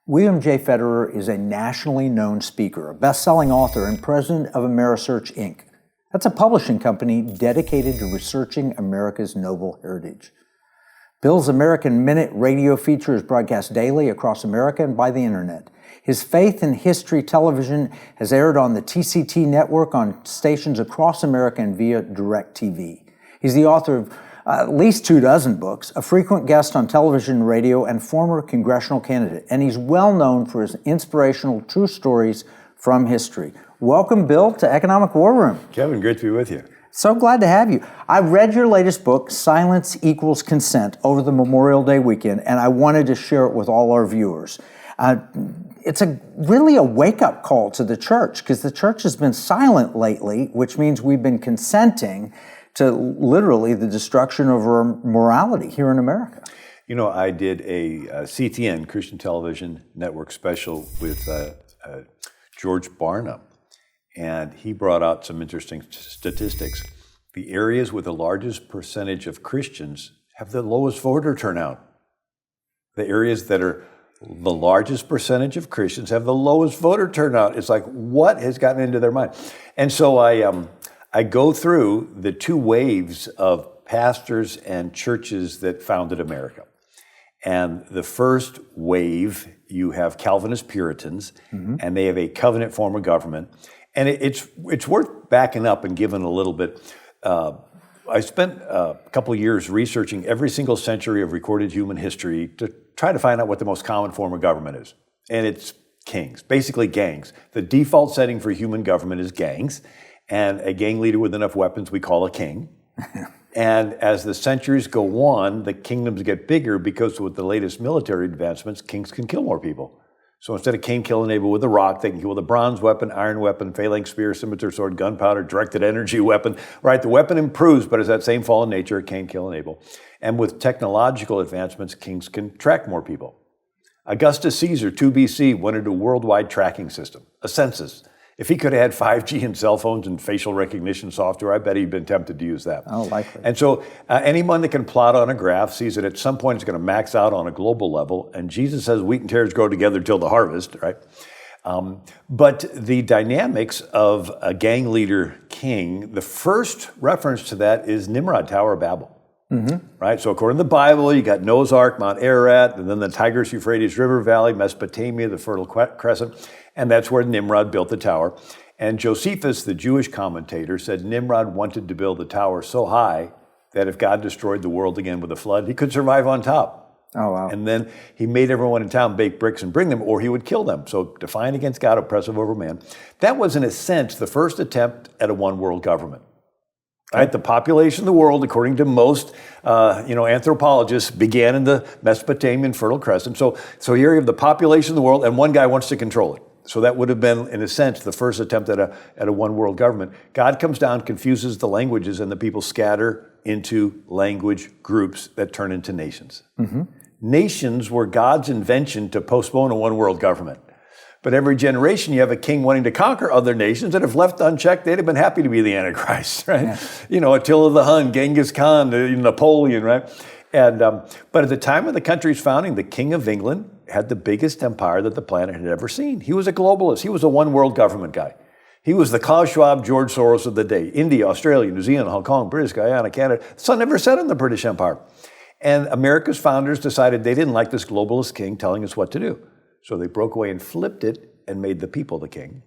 William J. Federer is a nationally known speaker, a best-selling author, and president of Amerisearch, Inc. That's a publishing company dedicated to researching America's noble heritage. Bill's American Minute radio feature is broadcast daily across America and by the internet. His Faith and History television has aired on the TCT network on stations across America and via DirecTV. He's the author of at least 24 books, a frequent guest on television and radio, and former congressional candidate. And he's well known for his inspirational true stories from history. Welcome, Bill, to Economic War Room. Kevin, great to be with you. So glad to have you. I read your latest book, Silence Equals Consent, over the Memorial Day weekend, and I wanted to share it with all our viewers. It's really a wake-up call to the church, because the church has been silent lately, which means we've been consenting to literally the destruction of our morality here in America. You know, I did a CTN, Christian Television Network special with George Barna, and he brought out some interesting statistics. The areas with the largest percentage of Christians have the lowest voter turnout. The areas that are the largest percentage of Christians have the lowest voter turnout. It's like, what has gotten into their mind? And so I go through the two waves of pastors and churches that founded America. And the first wave, you have Calvinist Puritans, and they have a covenant form of government. And it's worth backing up and giving a little bit. I spent a couple of years researching every single century of recorded human history to try to find out what the most common form of government is. And it's kings, basically gangs. The default setting for human government is gangs. And a gang leader with enough weapons we call a king. And as the centuries go on, the kingdoms get bigger because with the latest military advancements, kings can kill more people. So instead of king killing Abel with a rock, they can kill with a bronze weapon, iron weapon, phalanx spear, scimitar sword, gunpowder, directed energy weapon. Right, the weapon improves, but it's that same fallen nature, it can't kill an Abel. And with technological advancements, kings can track more people. Augustus Caesar, 2 BC, wanted a worldwide tracking system, a census. If he could have had 5G and cell phones and facial recognition software, I bet he'd been tempted to use that. Oh, likely. And so anyone that can plot on a graph sees that at some point it's going to max out on a global level. And Jesus says wheat and tares grow together till the harvest, right? But the dynamics of a gang leader king, the first reference to that is Nimrod, Tower of Babel. Right? So according to the Bible, you got Noah's Ark, Mount Ararat, and then the Tigris-Euphrates River Valley, Mesopotamia, the Fertile Crescent, and that's where Nimrod built the tower. And Josephus, the Jewish commentator, said Nimrod wanted to build the tower so high that if God destroyed the world again with a flood, he could survive on top. Oh, wow. And then he made everyone in town bake bricks and bring them, or he would kill them. So defiant against God, oppressive over man. That was, in a sense, the first attempt at a one-world government. Right, the population of the world, according to most, anthropologists, began in the Mesopotamian Fertile Crescent. So here you have the population of the world, and one guy wants to control it. So that would have been, in a sense, the first attempt at a one-world government. God comes down, confuses the languages, and the people scatter into language groups that turn into nations. Nations were God's invention to postpone a one-world government. But every generation, you have a king wanting to conquer other nations, and if left unchecked, they'd have been happy to be the Antichrist, right? Yeah. You know, Attila the Hun, Genghis Khan, Napoleon, right? And but at the time of the country's founding, the King of England had the biggest empire that the planet had ever seen. He was a globalist. He was a one-world government guy. He was the Klaus Schwab, George Soros of the day. India, Australia, New Zealand, Hong Kong, British Guyana, Canada. The sun never set in the British Empire. And America's founders decided they didn't like this globalist king telling us what to do. So they broke away and flipped it and made the people the king.